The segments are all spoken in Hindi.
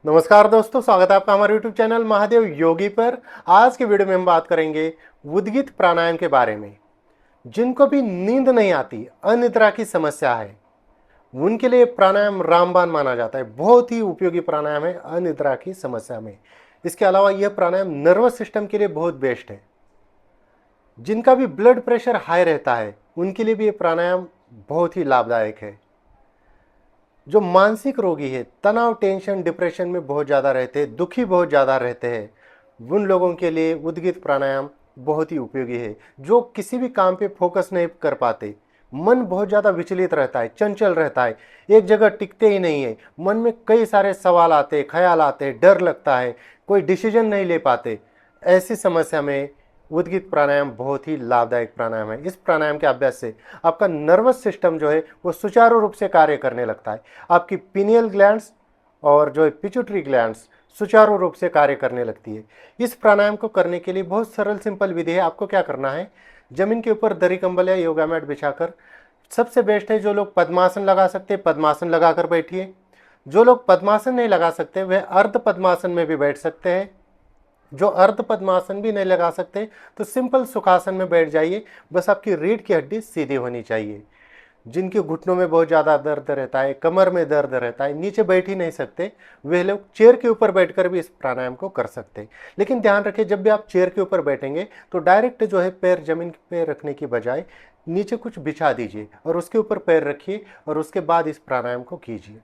नमस्कार दोस्तों, स्वागत है आपका हमारे YouTube चैनल महादेव योगी पर। आज के वीडियो में हम बात करेंगे उद्गीत प्राणायाम के बारे में। जिनको भी नींद नहीं आती, अनिद्रा की समस्या है, उनके लिए प्राणायाम रामबाण माना जाता है। बहुत ही उपयोगी प्राणायाम है अनिद्रा की समस्या में। इसके अलावा यह प्राणायाम नर्वस सिस्टम के लिए बहुत बेस्ट है। जिनका भी ब्लड प्रेशर हाई रहता है, उनके लिए भी ये प्राणायाम बहुत ही लाभदायक है। जो मानसिक रोगी है, तनाव, टेंशन, डिप्रेशन में बहुत ज़्यादा रहते हैं, दुखी बहुत ज़्यादा रहते हैं, उन लोगों के लिए उद्गीत प्राणायाम बहुत ही उपयोगी है। जो किसी भी काम पे फोकस नहीं कर पाते, मन बहुत ज़्यादा विचलित रहता है, चंचल रहता है, एक जगह टिकते ही नहीं है, मन में कई सारे सवाल आते, ख्याल आते, डर लगता है, कोई डिसीजन नहीं ले पाते, ऐसी समस्या में उद्गीत प्राणायाम बहुत ही लाभदायक प्राणायाम है। इस प्राणायाम के अभ्यास से आपका नर्वस सिस्टम जो है वो सुचारू रूप से कार्य करने लगता है। आपकी पिनियल ग्लैंड्स और जो है पिट्यूटरी ग्लैंड्स सुचारू रूप से कार्य करने लगती है। इस प्राणायाम को करने के लिए बहुत सरल सिंपल विधि है। आपको क्या करना है, जमीन के ऊपर दरी कंबल या योगा मैट बिछाकर, सबसे बेस्ट है जो लोग पद्मासन लगा सकते हैं पद्मासन लगाकर बैठिए। जो लोग पद्मासन नहीं लगा सकते वह अर्ध पद्मासन में भी बैठ सकते हैं। जो अर्ध पद्मासन भी नहीं लगा सकते तो सिंपल सुखासन में बैठ जाइए। बस आपकी रीढ़ की हड्डी सीधी होनी चाहिए। जिनके घुटनों में बहुत ज़्यादा दर्द रहता है, कमर में दर्द रहता है, नीचे बैठ ही नहीं सकते, वे लोग चेयर के ऊपर बैठकर भी इस प्राणायाम को कर सकते हैं। लेकिन ध्यान रखिए, जब भी आप चेयर के ऊपर बैठेंगे तो डायरेक्ट जो है पैर जमीन पे रखने की बजाय नीचे कुछ बिछा दीजिए और उसके ऊपर पैर रखिए और उसके बाद इस प्राणायाम को कीजिए।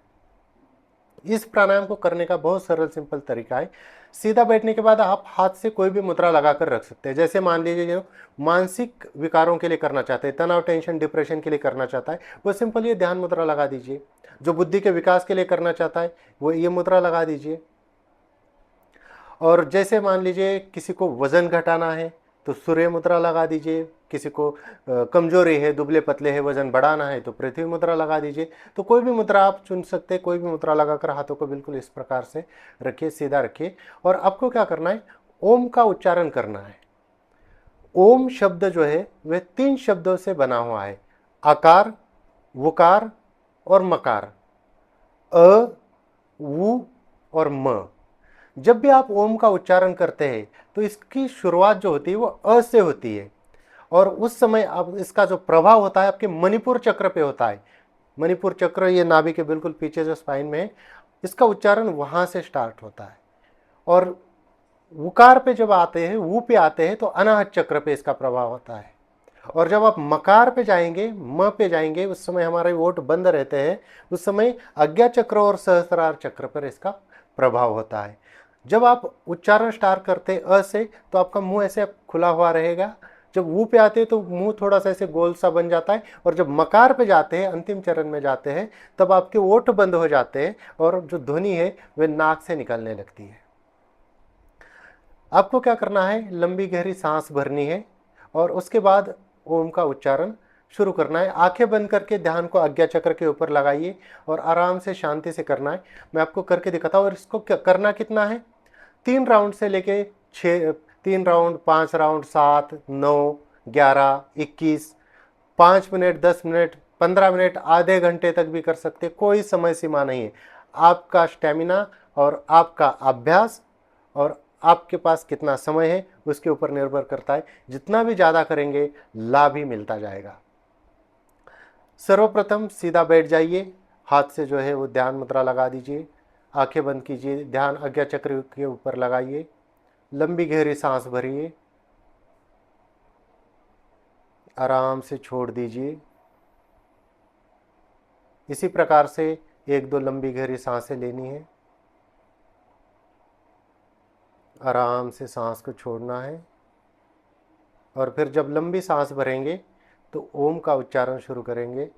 इस प्राणायाम को करने का बहुत सरल सिंपल तरीका है। सीधा बैठने के बाद आप हाथ से कोई भी मुद्रा लगाकर रख सकते हैं। जैसे मान लीजिए जो मानसिक विकारों के लिए करना चाहते हैं, तनाव, टेंशन, डिप्रेशन के लिए करना चाहता है, वो सिंपल ये ध्यान मुद्रा लगा दीजिए। जो बुद्धि के विकास के लिए करना चाहता है वो ये मुद्रा लगा दीजिए। और जैसे मान लीजिए किसी को वजन घटाना है तो सूर्य मुद्रा लगा दीजिए। किसी को कमजोरी है, दुबले पतले है, वजन बढ़ाना है तो पृथ्वी मुद्रा लगा दीजिए। तो कोई भी मुद्रा आप चुन सकते हैं। कोई भी मुद्रा लगाकर हाथों को बिल्कुल इस प्रकार से रखिए, सीधा रखिए। और आपको क्या करना है, ओम का उच्चारण करना है। ओम शब्द जो है वह 3 शब्दों से बना हुआ है, आकार, वकार और मकार। अ, उ और म। जब भी आप ओम का उच्चारण करते हैं तो इसकी शुरुआत जो होती है वो अ से होती है और उस समय आप इसका जो प्रभाव होता है आपके मणिपुर चक्र पे होता है। मणिपुर चक्र ये नाभि के बिल्कुल पीछे जो स्पाइन में है, इसका उच्चारण वहां से स्टार्ट होता है। और उकार पे जब आते हैं, ऊ पे आते हैं तो अनाहत चक्र पे इसका प्रभाव होता है। और जब आप मकार पे जाएंगे, म पे जाएंगे, उस समय हमारे ओठ बंद रहते हैं। उस समय आज्ञा चक्र और सहस्त्रार चक्र पर इसका प्रभाव होता है। जब आप उच्चारण स्टार्ट करते हैं अ से तो आपका मुंह ऐसे खुला हुआ रहेगा। जब ऊ पे आते हैं तो मुंह थोड़ा सा ऐसे गोल सा बन जाता है। और जब मकार पे जाते हैं, अंतिम चरण में जाते हैं, तब आपके ओठ बंद हो जाते हैं और जो ध्वनि है वह नाक से निकलने लगती है। आपको क्या करना है, लंबी गहरी सांस भरनी है और उसके बाद ओम का उच्चारण शुरू करना है। आंखें बंद करके ध्यान को आज्ञा चक्र के ऊपर लगाइए और आराम से शांति से करना है। मैं आपको करके दिखाता हूँ। और इसको करना कितना है, 3 राउंड से लेके 6, 3 round, 5 round, 7, 9, 11, 21, 5 minute, 10 minute, 15 minute, आधे घंटे तक भी कर सकते, कोई समय सीमा नहीं है। आपका स्टेमिना और आपका अभ्यास और आपके पास कितना समय है उसके ऊपर निर्भर करता है। जितना भी ज़्यादा करेंगे लाभ ही मिलता जाएगा। सर्वप्रथम सीधा बैठ जाइए, हाथ से जो है वो ध्यान मुद्रा लगा दीजिए, आंखें बंद कीजिए, ध्यान आज्ञा चक्र के ऊपर लगाइए, लंबी गहरी सांस भरिए, आराम से छोड़ दीजिए। इसी प्रकार से 1-2 लंबी गहरी सांसें लेनी है, आराम से सांस को छोड़ना है। और फिर जब लंबी सांस भरेंगे तो ओम का उच्चारण शुरू करेंगे।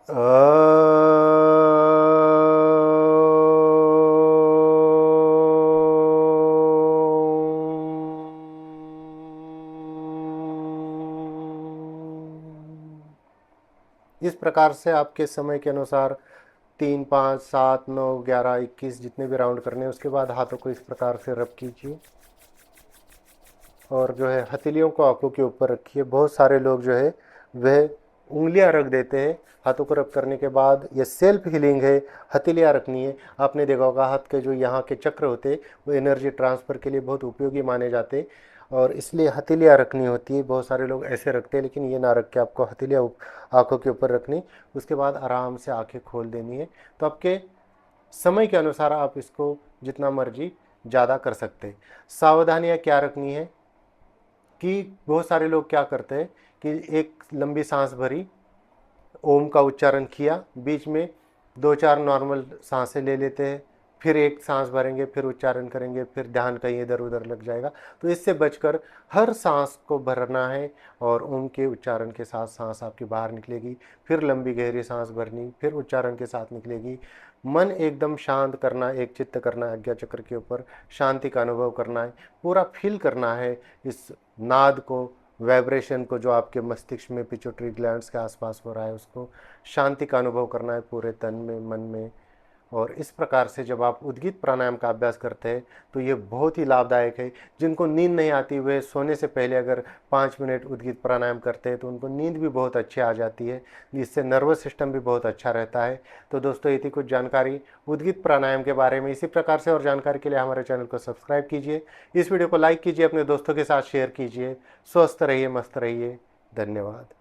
इस प्रकार से आपके समय के अनुसार 3, 5, 7, 9, 11, 21 जितने भी राउंड करने हैं, उसके बाद हाथों को इस प्रकार से रब कीजिए और जो है हथेलियों को आंखों के ऊपर रखिए। बहुत सारे लोग जो है वह उंगलियां रख देते हैं। हाथों को रब करने के बाद ये सेल्फ हीलिंग है, हथेलियां रखनी है। आपने देखा होगा हाथ के जो यहाँ के चक्र होते हैं वो एनर्जी ट्रांसफ़र के लिए बहुत उपयोगी माने जाते हैं और इसलिए हथेलियां रखनी होती है। बहुत सारे लोग ऐसे रखते हैं, लेकिन ये ना रख के आपको हथेलियां आंखों के ऊपर रखनी, उसके बाद आराम से आंखें खोल देनी है। तो आपके समय के अनुसार आप इसको जितना मर्जी ज़्यादा कर सकते हैं। सावधानियाँ क्या रखनी है कि बहुत सारे लोग क्या करते हैं कि एक लंबी सांस भरी, ओम का उच्चारण किया, बीच में 2-4 नॉर्मल सांसें ले लेते हैं, फिर एक सांस भरेंगे, फिर उच्चारण करेंगे, फिर ध्यान कहीं इधर उधर लग जाएगा। तो इससे बचकर हर सांस को भरना है और ओम के उच्चारण के साथ सांस आपकी बाहर निकलेगी, फिर लंबी गहरी सांस भरनी, फिर उच्चारण के साथ निकलेगी। मन एकदम शांत करना, एक चित्त करना है, आज्ञा चक्र के ऊपर शांति का अनुभव करना है, पूरा फील करना है इस नाद को, वाइब्रेशन को जो आपके मस्तिष्क में पिट्यूटरी ग्लैंड्स के आसपास हो रहा है, उसको शांति का अनुभव करना है पूरे तन में, मन में। और इस प्रकार से जब आप उद्गीत प्राणायाम का अभ्यास करते हैं तो ये बहुत ही लाभदायक है। जिनको नींद नहीं आती वे सोने से पहले अगर 5 मिनट उद्गीत प्राणायाम करते हैं तो उनको नींद भी बहुत अच्छी आ जाती है, जिससे नर्वस सिस्टम भी बहुत अच्छा रहता है। तो दोस्तों ये थी कुछ जानकारी उद्गीत प्राणायाम के बारे में। इसी प्रकार से और जानकारी के लिए हमारे चैनल को सब्सक्राइब कीजिए, इस वीडियो को लाइक कीजिए, अपने दोस्तों के साथ शेयर कीजिए। स्वस्थ रहिए, मस्त रहिए। धन्यवाद।